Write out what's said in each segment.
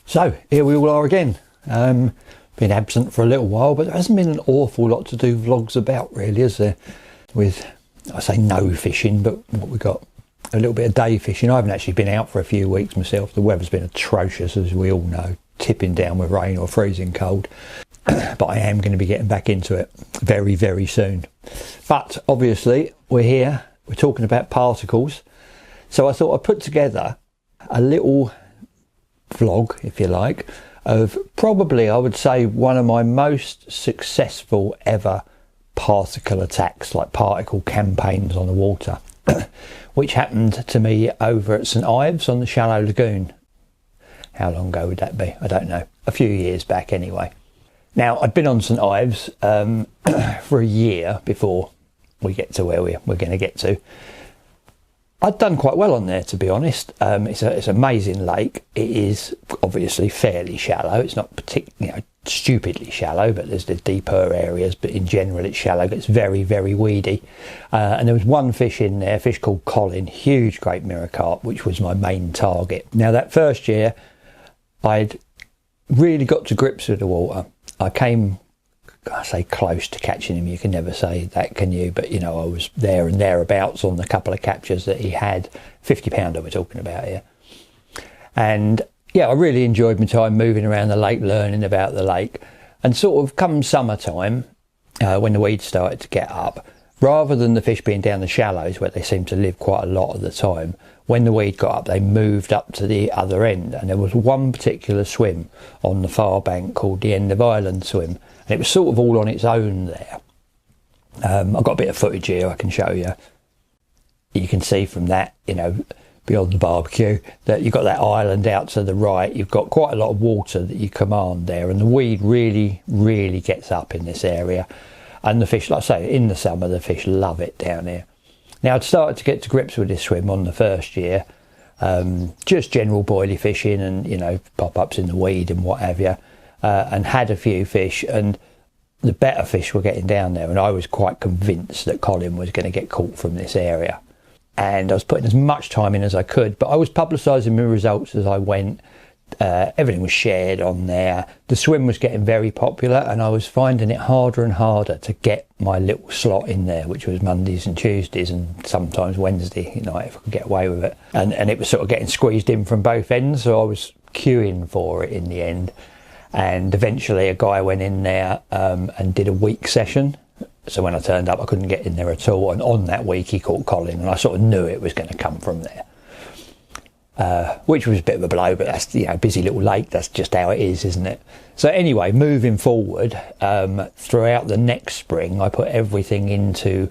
So here we all are again. Been absent for a little while, but there hasn't been an awful lot to do vlogs about really, has there? With, I say no fishing, but what we got, a little bit of day fishing. I haven't actually been out for a few weeks myself. The weather's been atrocious, as we all know, tipping down with rain or freezing cold. But I am going to be getting back into it very, very soon. But obviously we're here, we're talking about particles. So I thought I'd put together a little vlog, if you like, of probably, I would say, one of my most successful ever particle attacks, like particle campaigns on the water, which happened to me over at St Ives on the shallow lagoon. How long ago would that be? I don't know. A few years back anyway. Now, I'd been on St Ives for a year before we get to where we're going to get to. I'd done quite well on there, to be honest. It's an amazing lake. It is obviously fairly shallow. It's not particularly, stupidly shallow, but there's the deeper areas. But in general, it's shallow. It's very, very weedy. And there was one fish in there, a fish called Colin, huge great mirror carp, which was my main target. Now, that first year, I'd really got to grips with the water. I came, I say close to catching him. You can never say that, can you? But I was there and thereabouts on the couple of captures that he had. 50 pounder we're talking about here. And yeah, I really enjoyed my time moving around the lake, learning about the lake. And sort of come summertime, when the weeds started to get up, rather than the fish being down the shallows where they seem to live quite a lot of the time, when the weed got up, they moved up to the other end. And there was one particular swim on the far bank called the End of Island swim. And it was sort of all on its own there. I've got a bit of footage here I can show you. You can see from that, beyond the barbecue, that you've got that island out to the right. You've got quite a lot of water that you command there. And the weed really, really gets up in this area. And the fish, like I say, in the summer, the fish love it down here. Now, I'd started to get to grips with this swim on the first year. Just general boilie fishing and, pop-ups in the weed and what have you. And had a few fish, and the better fish were getting down there. And I was quite convinced that Colin was going to get caught from this area. And I was putting as much time in as I could, but I was publicising my results as I went. Everything was shared on there. The swim was getting very popular, and I was finding it harder and harder to get my little slot in there, which was Mondays and Tuesdays and sometimes Wednesday night if I could get away with it. And it was sort of getting squeezed in from both ends, so I was queuing for it in the end. And eventually a guy went in there and did a week session. So when I turned up, I couldn't get in there at all. And on that week, he caught Colin, and I sort of knew it was going to come from there. Which was a bit of a blow, but that's, busy little lake. That's just how it is, isn't it? So anyway, moving forward, throughout the next spring, I put everything into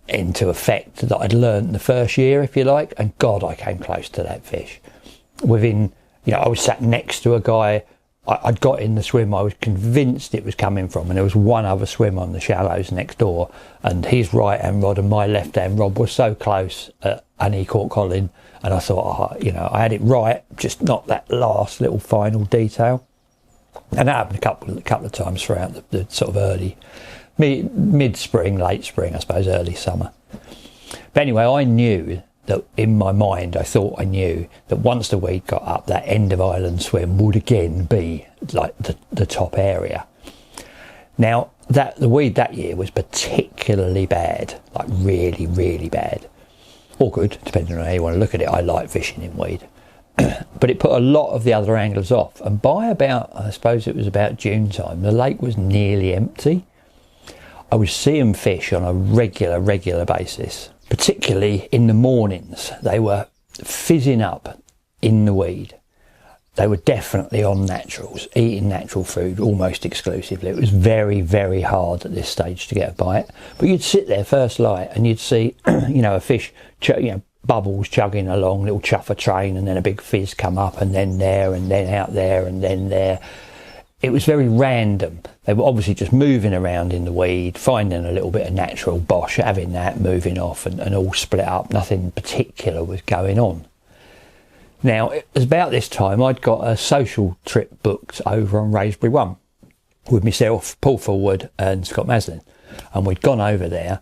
effect that I'd learned the first year, if you like. And God, I came close to that fish. Within, I was sat next to a guy. I'd got in the swim I was convinced it was coming from, and there was one other swim on the shallows next door, and his right hand rod and my left hand rod were so close, and he caught Colin, and I thought, I had it right, just not that last little final detail. And that happened a couple of times throughout the sort of early mid-spring, late spring, I suppose, early summer. But anyway, I knew that in my mind, I thought I knew that once the weed got up, that End of Island swim would again be like the top area. Now, the weed that year was particularly bad, like really, really bad. Or good, depending on how you want to look at it. I like fishing in weed. But it put a lot of the other anglers off. And by about, I suppose it was about June time, the lake was nearly empty. I was seeing fish on a regular basis. Particularly in the mornings, they were fizzing up in the weed. They were definitely on naturals, eating natural food almost exclusively. It was very, very hard at this stage to get a bite. But you'd sit there first light and you'd see, a fish, bubbles chugging along, little chuffer train, and then a big fizz come up, and then there, and then out there, and then there. It was very random. They were obviously just moving around in the weed, finding a little bit of natural bosh, having that, moving off, and all split up. Nothing particular was going on. Now, it was about this time I'd got a social trip booked over on Raisbury One with myself, Paul Forward and Scott Maslin. And we'd gone over there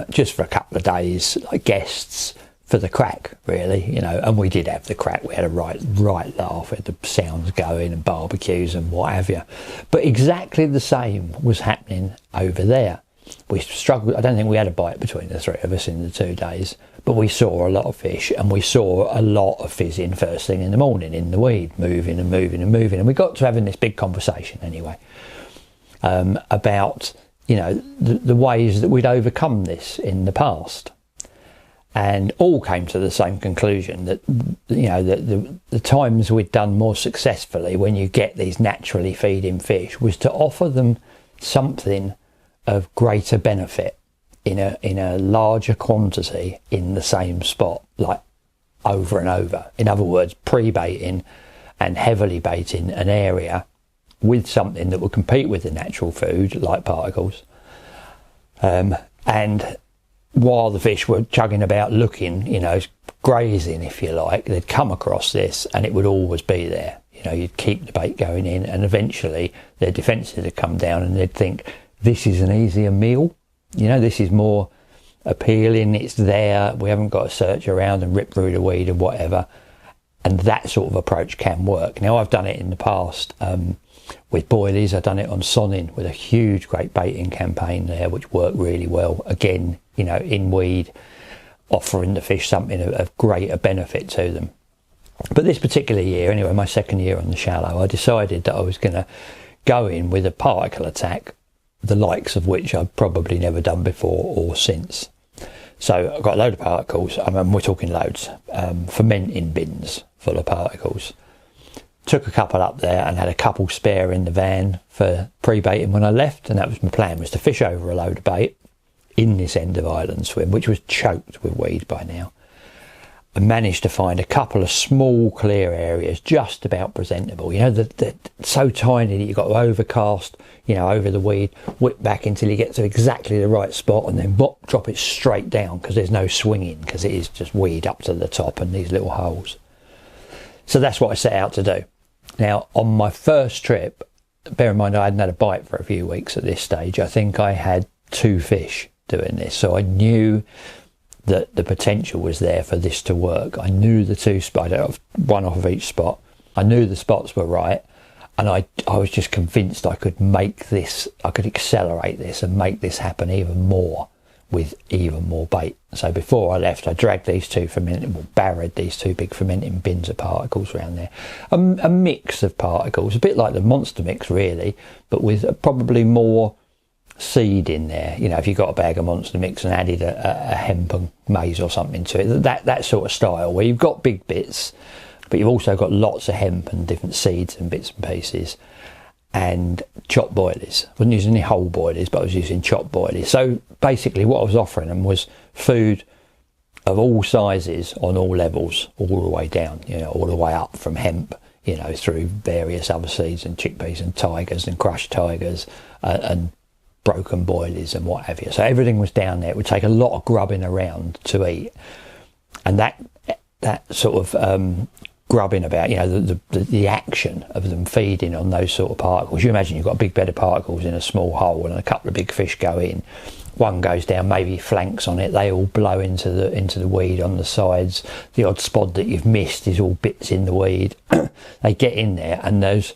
just for a couple of days, like guests, for the crack, really, you know. And we did have the crack. We had a right laugh. We had the sounds going and barbecues and what have you. But exactly the same was happening over there. We struggled. I don't think we had a bite between the three of us in the 2 days, but we saw a lot of fish, and we saw a lot of fizzing first thing in the morning in the weed, moving and moving and moving. And we got to having this big conversation anyway, about, you know, the ways that we'd overcome this in the past. And all came to the same conclusion, that, you know, that the times we'd done more successfully when you get these naturally feeding fish was to offer them something of greater benefit in a larger quantity in the same spot, like over and over. In other words, pre-baiting and heavily baiting an area with something that would compete with the natural food, like particles, and while the fish were chugging about looking, you know, grazing, if you like, they'd come across this and it would always be there. You know, you'd keep the bait going in, and eventually their defences would come down and they'd think, this is an easier meal. You know, this is more appealing. It's there. We haven't got to search around and rip through the weed and whatever. And that sort of approach can work. Now, I've done it in the past with boilies. I've done it on sonning with a huge, great baiting campaign there, which worked really well. Again, you know, in weed, offering the fish something of greater benefit to them. But this particular year, anyway, my second year on the shallow, I decided that I was going to go in with a particle attack, the likes of which I've probably never done before or since. So I've got a load of particles. I mean, we're talking loads, fermenting bins full of particles. Took a couple up there and had a couple spare in the van for pre-baiting when I left, and that was my plan, was to fish over a load of bait in this end of island swim, which was choked with weed by now. I managed to find a couple of small clear areas just about presentable, you know, they're so tiny that you've got to overcast, you know, over the weed, whip back until you get to exactly the right spot, and then drop it straight down, because there's no swinging, because it is just weed up to the top and these little holes. So that's what I set out to do. Now, on my first trip, bear in mind I hadn't had a bite for a few weeks at this stage. I think I had 2 fish doing this, so I knew that the potential was there for this to work. I knew the 2 spots, one off of each spot. I knew the spots were right, and I was just convinced I could make this, I could accelerate this and make this happen even more with even more bait. So before I left, I dragged these 2 barrowed these 2 big fermenting bins of particles around there. A mix of particles, a bit like the monster mix really, but with probably more seed in there. You know, if you got a bag of monster mix and added a hemp and maize or something to it, that sort of style, where you've got big bits, but you've also got lots of hemp and different seeds and bits and pieces, and chopped boilies. I wasn't using any whole boilies, but I was using chopped boilies. So basically what I was offering them was food of all sizes on all levels, all the way down, you know, all the way up from hemp, you know, through various other seeds and chickpeas and tigers and crushed tigers and broken boilies and what have you. So everything was down there. It would take a lot of grubbing around to eat, and that sort of grubbing about, you know, the action of them feeding on those sort of particles. You imagine you've got a big bed of particles in a small hole, and a couple of big fish go in. One goes down, maybe flanks on it. They all blow into the weed on the sides. The odd spot that you've missed is all bits in the weed. They get in there, and those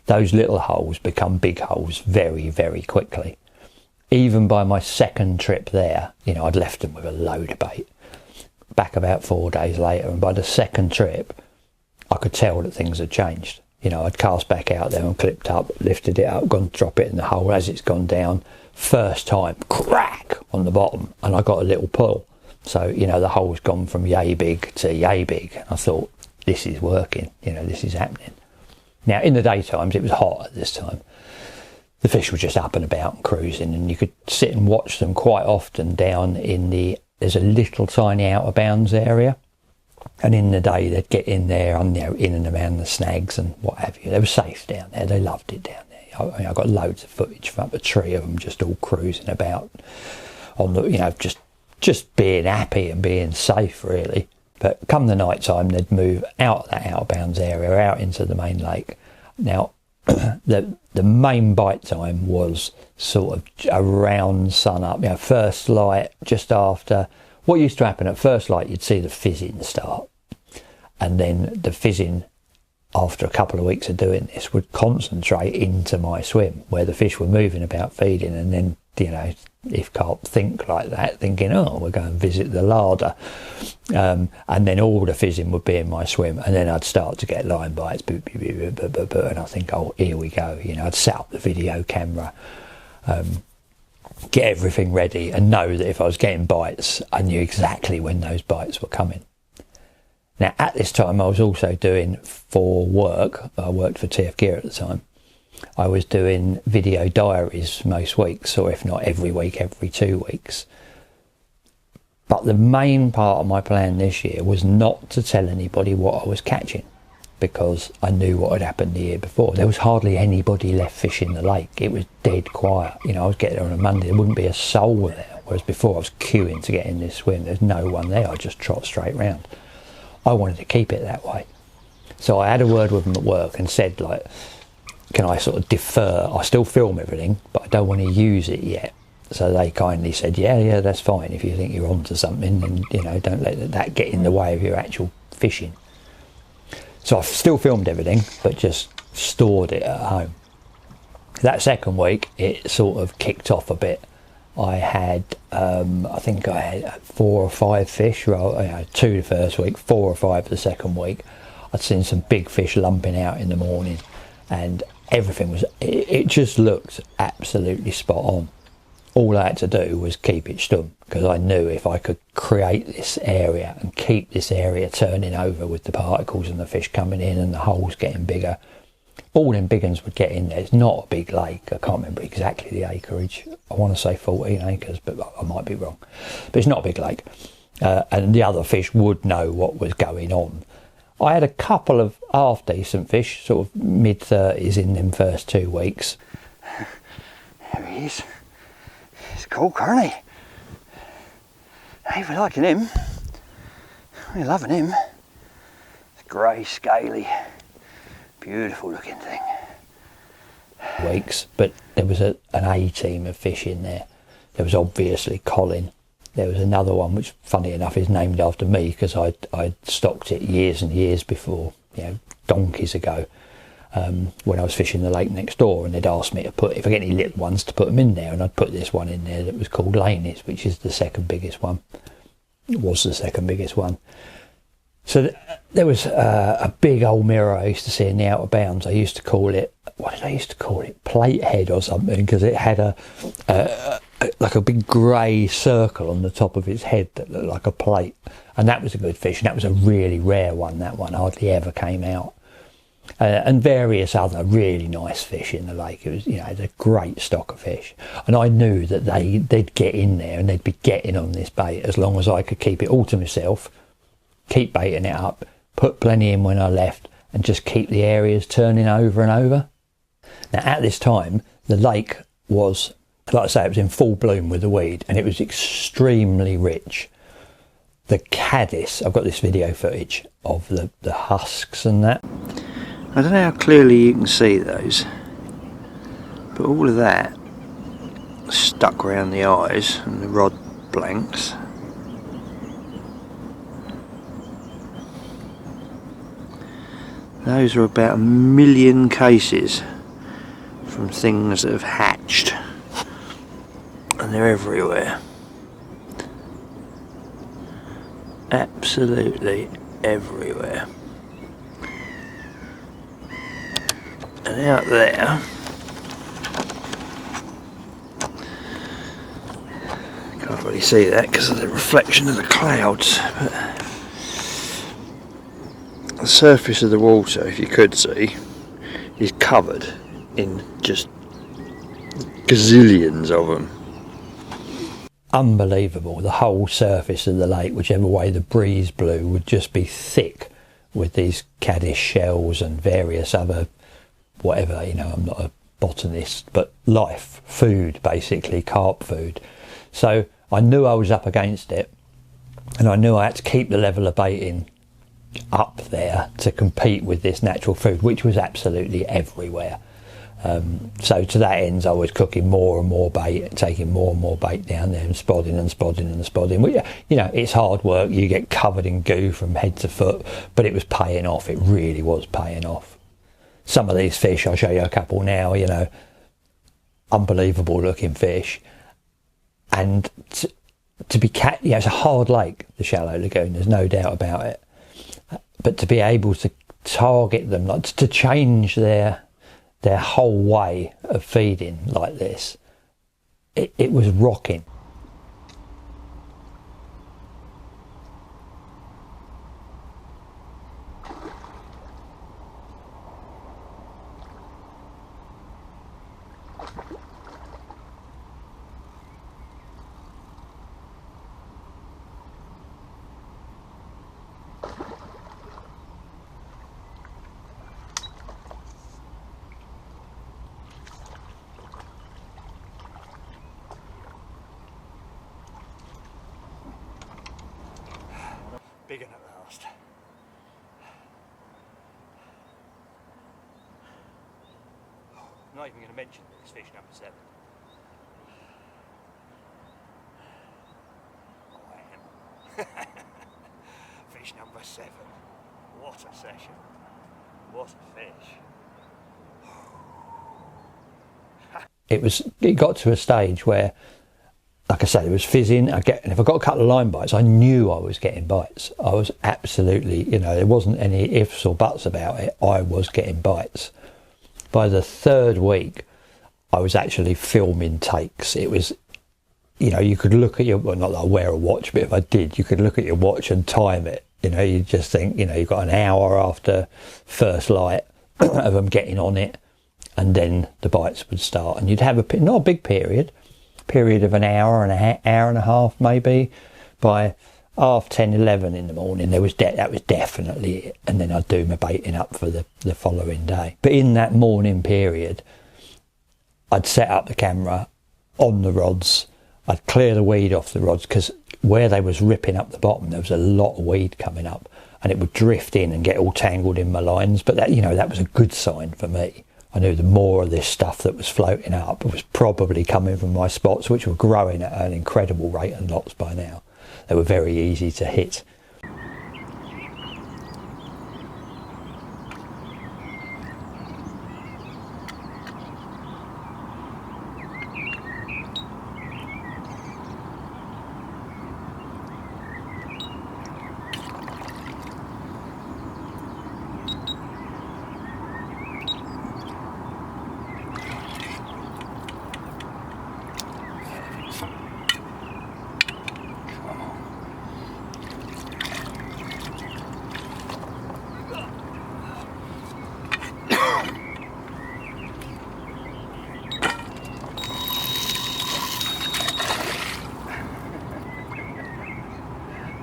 little holes become big holes very, very quickly. Even by my second trip there, you know, I'd left them with a load of bait. Back about 4 days later, and by the second trip, I could tell that things had changed. You know, I'd cast back out there and clipped up, lifted it up, gone to drop it in the hole. As it's gone down, first time, crack on the bottom, and I got a little pull. So, you know, the hole's gone from yay big to yay big. I thought, this is working, you know, this is happening. Now, in the daytimes, it was hot at this time. The fish were just up and about and cruising, and you could sit and watch them quite often down in there's a little tiny out of bounds area. And in the day, they'd get in there, and, you know, in and around the snags and what have you. They were safe down there. They loved it down there. I got loads of footage from up a tree of them just all cruising about on the, you know, just being happy and being safe, really. But come the night time, they'd move out of that out of bounds area, out into the main lake. Now, the main bite time was sort of around sun up, you know, first light, just after what used to happen at first light, you'd see the fizzing start, and then the fizzing after a couple of weeks of doing this would concentrate into my swim where the fish were moving about feeding, and then, you know, if carp think like that, thinking, oh, we're going to visit the larder, and then all the fizzing would be in my swim, and then I'd start to get line bites, boop, boop, boop, boop, boop, boop, and I think, oh, here we go. You know, I'd set up the video camera, get everything ready, and know that if I was getting bites, I knew exactly when those bites were coming. Now, at this time, I was also doing, for work, I worked for TF Gear at the time, I was doing video diaries most weeks, or if not every week, every 2 weeks. But the main part of my plan this year was not to tell anybody what I was catching, because I knew what had happened the year before. There was hardly anybody left fishing the lake. It was dead quiet. You know, I was getting there on a Monday, there wouldn't be a soul there, whereas before I was queuing to get in this swim. There's no one there, I just trot straight round. I wanted to keep it that way. So I had a word with them at work and said, like, can I sort of defer? I still film everything, but I don't want to use it yet. So they kindly said, yeah, that's fine. If you think you're onto something, then, you know, don't let that get in the way of your actual fishing. So I've still filmed everything, but just stored it at home. That second week, it sort of kicked off a bit. I had, I think I had 4 or 5 fish, well, 2 the first week, 4 or 5 the second week. I'd seen some big fish lumping out in the morning, and everything was, it just looked absolutely spot on. All I had to do was keep it stum, because I knew if I could create this area and keep this area turning over with the particles and the fish coming in and the holes getting bigger, all them big ones would get in there. It's not a big lake. I can't remember exactly the acreage. I want to say 14 acres, but I might be wrong. But it's not a big lake. And the other fish would know what was going on. I had a couple of half-decent fish, sort of mid-30s in them first 2 weeks. There he is. It's cool, isn't he? Hey, we're liking him. We're loving him. It's grey, scaly, beautiful looking thing. Weeks, but there was an A team of fish in there. There was obviously Colin. There was another one which, funny enough, is named after me, because I'd stocked it years and years before, you know, donkeys ago, when I was fishing the lake next door, and they'd asked me to put, if I get any little ones, to put them in there, and I'd put this one in there that was called Laney's, which is the second biggest one. It was the second biggest one. So there was a big old mirror I used to see in the Outer Bounds. I used to call it, what did I used to call it? Plate head or something, because it had like a big grey circle on the top of its head that looked like a plate. And that was a good fish, and that was a really rare one. That one hardly ever came out. And various other really nice fish in the lake. It was, you know, it's a great stock of fish. And I knew that they'd get in there and they'd be getting on this bait as long as I could keep it all to myself, keep baiting it up, put plenty in when I left, and just keep the areas turning over and over. Now, at this time, the lake was, like I say, it was in full bloom with the weed, and it was extremely rich. The caddis, I've got this video footage of the husks and that. I don't know how clearly you can see those, but all of that stuck around the eyes and the rod blanks. Those are about 1 million cases from things that have hatched, and they're everywhere. Absolutely everywhere. And out there, can't really see that because of the reflection of the clouds, but the surface of the water, if you could see, is covered in just gazillions of them. Unbelievable. The whole surface of the lake, whichever way the breeze blew, would just be thick with these caddis shells and various other whatever, you know, I'm not a botanist, but life, food, basically, carp food. So I knew I was up against it, and I knew I had to keep the level of baiting up there to compete with this natural food, which was absolutely everywhere. So to that end, I was cooking more and more bait, taking more and more bait down there and spodding and spodding and spodding. Well, you know, it's hard work. You get covered in goo from head to foot, but it was paying off. It really was paying off. Some of these fish, I'll show you a couple now, you know, unbelievable looking fish. And to be you know, it's a hard lake, the Shallow Lagoon, there's no doubt about it. But to be able to target them, like to change their whole way of feeding like this, it was rocking. Big one at last. I'm not even going to mention this fish number 7. Oh, I am. Fish number 7. What a session. What a fish. It got to a stage where, like I said, it was fizzing. And if I got a couple of line bites, I knew I was getting bites. I was absolutely, you know, there wasn't any ifs or buts about it. I was getting bites. By the 3rd week, I was actually filming takes. It was, you know, you could look at your, well, not that I wear a watch, but if I did, you could look at your watch and time it. You know, you just think, you know, you've got an hour after first light of them getting on it, and then the bites would start. And you'd have not a big period of an hour and a half maybe. By 10:30, 11 in the morning, that was definitely it. And then I'd do my baiting up for the following day. But in that morning period, I'd set up the camera on the rods. I'd clear the weed off the rods, because where they was ripping up the bottom, there was a lot of weed coming up, and it would drift in and get all tangled in my lines. But that, you know, that was a good sign for me. I knew the more of this stuff that was floating up was probably coming from my spots, which were growing at an incredible rate and lots by now. They were very easy to hit.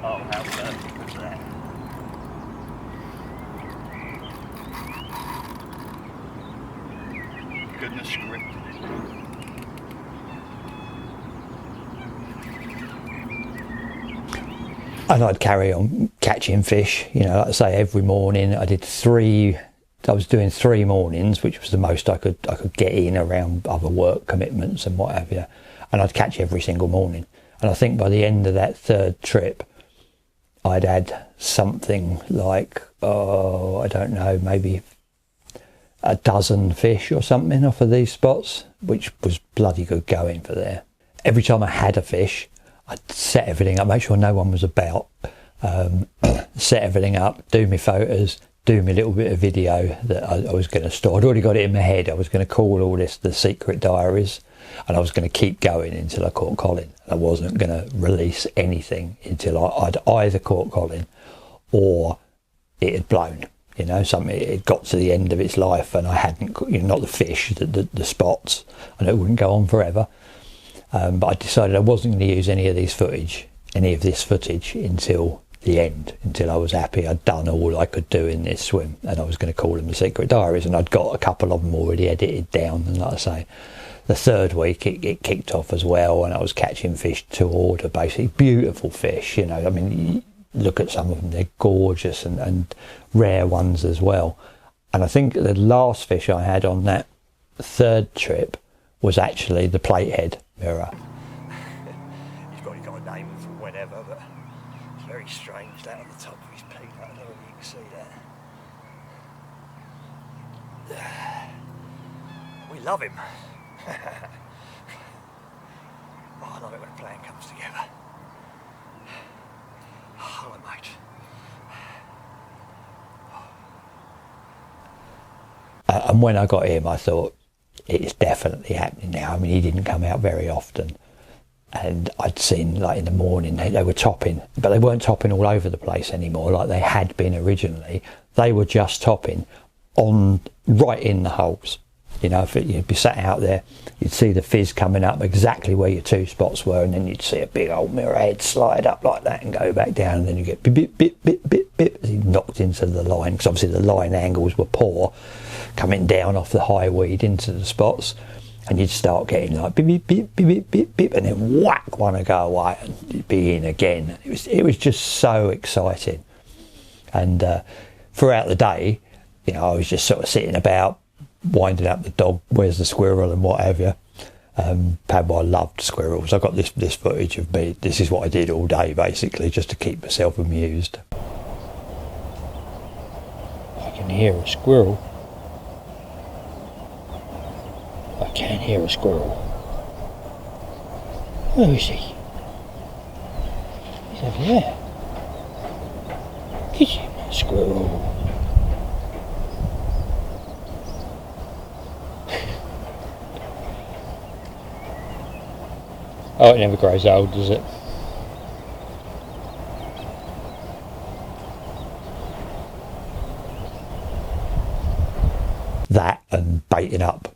Oh, how perfect was that? Goodness scripted it. And I'd carry on catching fish, you know, like I say, every morning. I was doing 3 mornings, which was the most I could get in around other work commitments and what have you. And I'd catch every single morning. And I think by the end of that 3rd trip, I'd had something like, I don't know, maybe a dozen fish or something off of these spots, which was bloody good going for there. Every time I had a fish, I'd set everything up, make sure no one was about, set everything up, do my photos, do my little bit of video that I was going to store. I'd already got it in my head. I was going to call all this the secret diaries, and I was going to keep going until I caught Colin. I wasn't going to release anything until I'd either caught Colin or it had blown. You know, something, it got to the end of its life and I hadn't, you know, not the fish, the spots, and it wouldn't go on forever. But I decided I wasn't going to use any of this footage until the end, until I was happy I'd done all I could do in this swim, and I was going to call them the secret diaries. And I'd got a couple of them already edited down, and like I say, the 3rd week it kicked off as well, and I was catching fish to order, basically beautiful fish. You know, I mean, look at some of them, they're gorgeous, and rare ones as well. And I think the last fish I had on that third trip was actually the platehead mirror. He's probably got a name from whenever, but it's very strange that on the top of his peak. I don't know if you can see that. We love him. Oh, I love it when a plan comes together. Hello, mate. And when I got him, I thought, it's definitely happening now. I mean, he didn't come out very often. And I'd seen, like, in the morning, they were topping, but they weren't topping all over the place anymore like they had been originally. They were just topping on right in the holes. You know, if you'd be sat out there, you'd see the fizz coming up exactly where your two spots were, and then you'd see a big old mirror head slide up like that and go back down, and then you get bip, bip, bip, bip, bip, bip, as he knocked into the line, because obviously the line angles were poor, coming down off the high weed into the spots, and you'd start getting like bip, bip, bip, bip, bip, bip, bip, and then whack, one would go away, and you'd be in again. It was just so exciting. And throughout the day, you know, I was just sort of sitting about, winding up the dog, where's the squirrel and what have you. Padwell loved squirrels. I got this footage of me. This is what I did all day, basically, just to keep myself amused. I can hear a squirrel. I can hear a squirrel. Where is he? He's over there. Get him, that squirrel. Oh, it never grows old, does it? That and baiting up.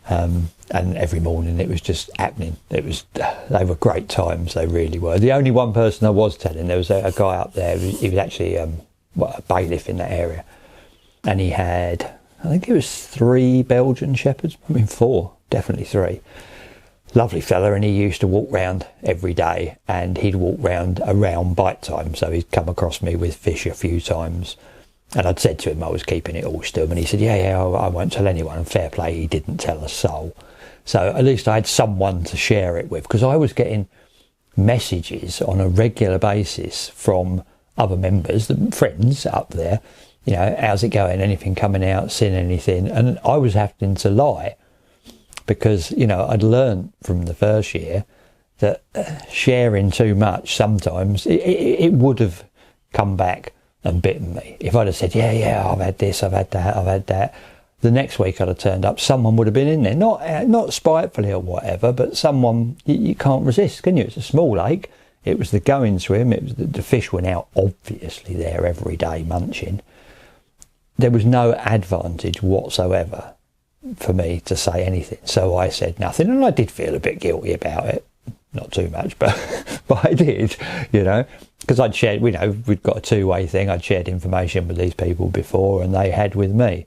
And every morning it was just happening. They were great times, they really were. The only one person I was telling, there was a guy up there, he was actually a bailiff in that area. And he had, I think it was 3 Belgian Shepherds, I mean 4, definitely 3. Lovely fella, and he used to walk round every day, and he'd walk round around bite time, so he'd come across me with fish a few times, and I'd said to him I was keeping it all still, and he said, yeah, I won't tell anyone, and fair play, he didn't tell a soul. So at least I had someone to share it with, because I was getting messages on a regular basis from other members, the friends up there, you know, how's it going, anything coming out, seen anything, and I was having to lie. Because, you know, I'd learned from the first year that sharing too much sometimes, it would have come back and bitten me. If I'd have said, yeah, I've had this, I've had that. The next week I'd have turned up, someone would have been in there. Not spitefully or whatever, but someone, you can't resist, can you? It's a small lake. It was the going swim. It was the fish were now obviously there every day munching. There was no advantage whatsoever for me to say anything, so I said nothing, and I did feel a bit guilty about it, not too much, but I did, you know, because I'd shared, you know, we'd got a two-way thing. I'd shared information with these people before, and they had with me.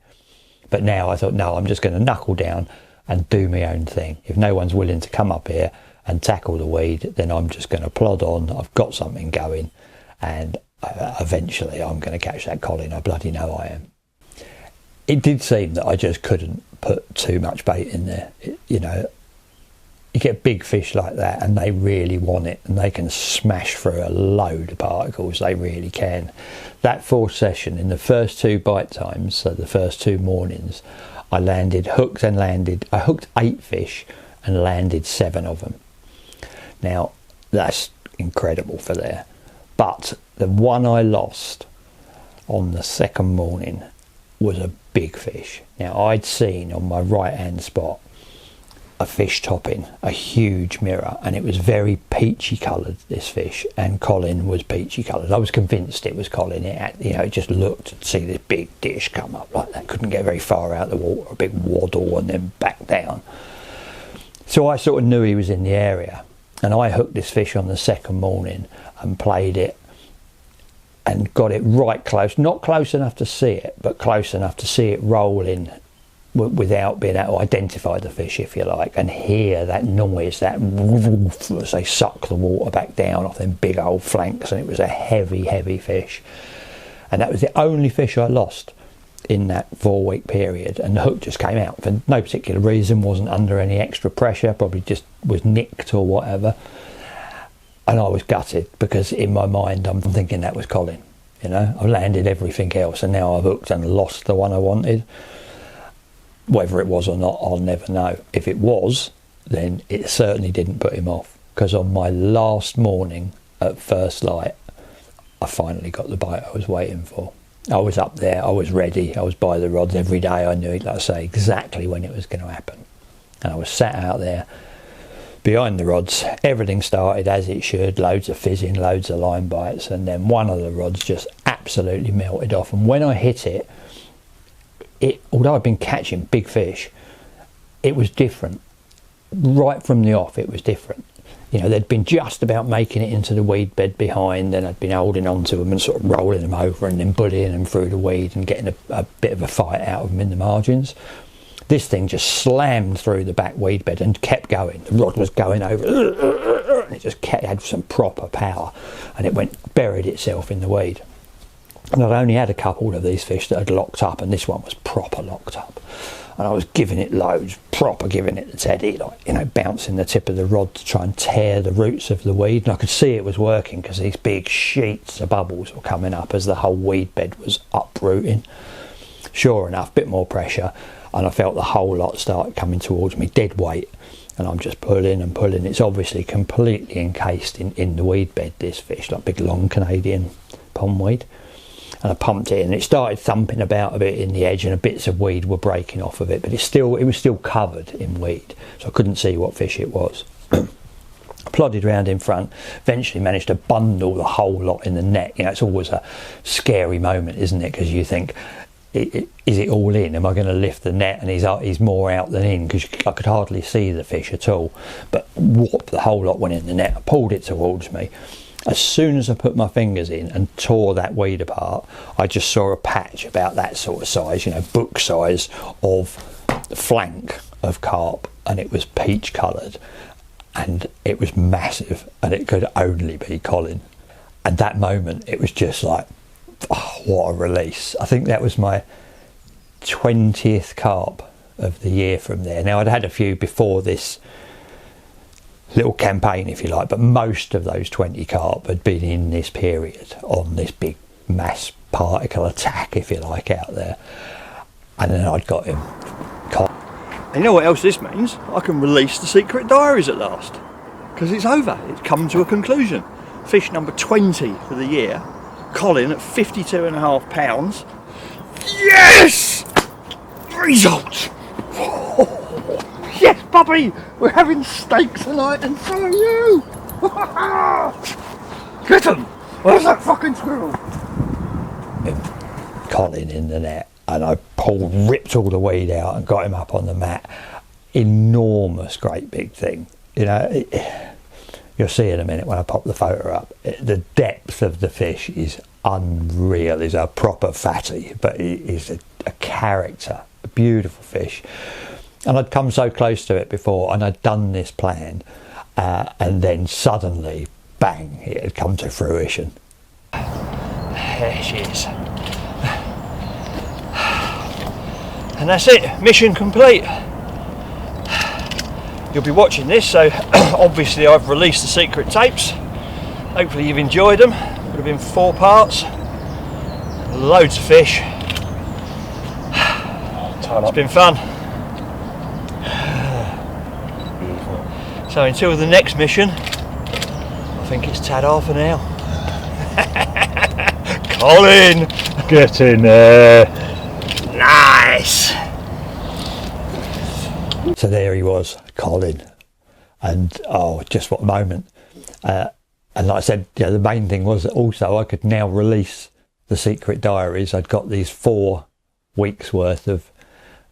But now I thought, no, I'm just going to knuckle down and do my own thing. If no one's willing to come up here and tackle the weed, then I'm just going to plod on. I've got something going, and eventually I'm going to catch that collie. I bloody know I am. It did seem that I just couldn't put too much bait in there. You know, you get big fish like that and they really want it, and they can smash through a load of particles, they really can. That 4th session, in the first 2 bite times, so the first 2 mornings, I hooked 8 fish and landed 7 of them. Now, that's incredible for there. But the one I lost on the 2nd morning was a big fish. Now, I'd seen on my right hand spot a fish topping, a huge mirror, and it was very peachy coloured, this fish, and Colin was peachy coloured. I was convinced it was Colin. It just looked to see this big dish come up like that, couldn't get very far out of the water, a big waddle and then back down. So I sort of knew he was in the area, and I hooked this fish on the 2nd morning and played it and got it right close, not close enough to see it, but close enough to see it rolling without being able to identify the fish, if you like, and hear that noise, that woof, as they suck the water back down off them big old flanks. And it was a heavy, heavy fish. And that was the only fish I lost in that 4-week period, and the hook just came out for no particular reason, wasn't under any extra pressure, probably just was nicked or whatever. And I was gutted, because in my mind I'm thinking that was Colin. You know, I landed everything else and now I've hooked and lost the one I wanted. Whether it was or not, I'll never know. If it was, then it certainly didn't put him off, because on my last morning at first light, I finally got the bite I was waiting for. I was up there, I was ready, I was by the rods every day. I knew, like I say, exactly when it was going to happen. And I was sat out there behind the rods. Everything started as it should, loads of fizzing, loads of line bites, and then one of the rods just absolutely melted off. And when I hit it, although I'd been catching big fish, it was different. Right from the off, it was different. You know, they'd been just about making it into the weed bed behind, and I'd been holding on to them and sort of rolling them over and then bullying them through the weed and getting a bit of a fight out of them in the margins. This thing just slammed through the back weed bed and kept going. The rod was going over, and it just had some proper power, and it buried itself in the weed. And I'd only had a couple of these fish that had locked up, and this one was proper locked up. And I was giving it loads, proper giving it the teddy, like, you know, bouncing the tip of the rod to try and tear the roots of the weed. And I could see it was working, because these big sheets of bubbles were coming up as the whole weed bed was uprooting. Sure enough, bit more pressure, and I felt the whole lot start coming towards me, dead weight. And I'm just pulling and pulling. It's obviously completely encased in the weed bed, this fish, like big long Canadian pondweed. And I pumped it in, and it started thumping about a bit in the edge, and bits of weed were breaking off of it, but it was still covered in weed, so I couldn't see what fish it was. I plodded round in front, eventually managed to bundle the whole lot in the net. You know, it's always a scary moment, isn't it? Because you think, is it all in? Am I going to lift the net and he's more out than in? Because I could hardly see the fish at all. But whoop, the whole lot went in the net. I pulled it towards me. As soon as I put my fingers in and tore that weed apart, I just saw a patch about that sort of size, you know, book size, of flank of carp, and it was peach coloured, and it was massive, and it could only be Colin. And that moment, it was just like, oh, what a release. I think that was my 20th carp of the year from there. Now, I'd had a few before this little campaign, if you like, but most of those 20 carp had been in this period on this big mass particle attack, if you like, out there. And then I'd got him. And you know what else this means? I can release the secret diaries at last, because it's over. It's come to a conclusion. Fish number 20 for the year, Colin at 52.5 pounds. Yes! Results! Yes, puppy! We're having steak tonight, and so are you! Get him! Where's that fucking squirrel? Colin in the net, and I ripped all the weed out and got him up on the mat. Enormous, great big thing. You know, you'll see in a minute when I pop the photo up. The depth of the fish is unreal. He's a proper fatty, but he's a character, a beautiful fish. And I'd come so close to it before, and I'd done this plan, and then suddenly, bang, it had come to fruition. There she is. And that's it, mission complete. You'll be watching this, so obviously I've released the secret tapes. Hopefully you've enjoyed them. Would have been 4 parts. Loads of fish. It's been fun. So until the next mission, I think it's tad half an hour. Colin! Get in there! Nice! So there he was, Colin, and oh, just what a moment. And like I said, yeah, the main thing was that also I could now release the secret diaries. I'd got these 4 weeks worth of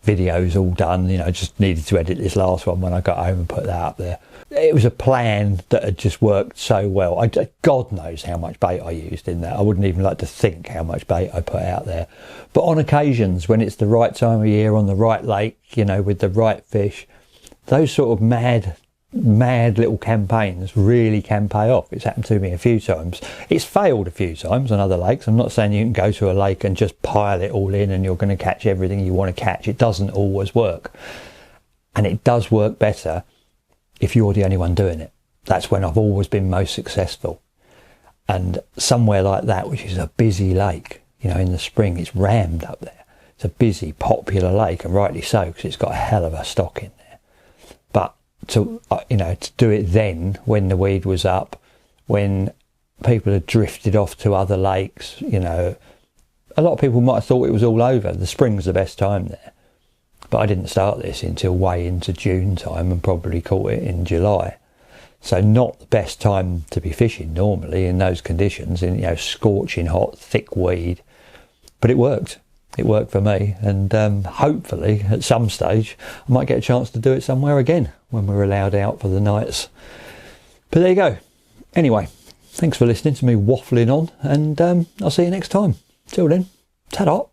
videos all done. You know, I just needed to edit this last one when I got home and put that up there. It was a plan that had just worked so well. God knows how much bait I used in that. I wouldn't even like to think how much bait I put out there. But on occasions, when it's the right time of year, on the right lake, you know, with the right fish, those sort of mad mad little campaigns really can pay off. It's happened to me a few times. It's failed a few times on other lakes. I'm not saying you can go to a lake and just pile it all in and you're going to catch everything you want to catch. It doesn't always work. And it does work better if you're the only one doing it. That's when I've always been most successful. And somewhere like that, which is a busy lake, you know, in the spring, it's rammed up there. It's a busy, popular lake, and rightly so, because it's got a hell of a stock in there. But to do it then, when the weed was up, when people had drifted off to other lakes, you know, a lot of people might have thought it was all over. The spring's the best time there. But I didn't start this until way into June time, and probably caught it in July. So not the best time to be fishing normally in those conditions, in, you know, scorching hot, thick weed. But it worked. It worked for me, and hopefully at some stage I might get a chance to do it somewhere again when we're allowed out for the nights. But there you go. Anyway, thanks for listening to me waffling on, and I'll see you next time. Till then, ta-da.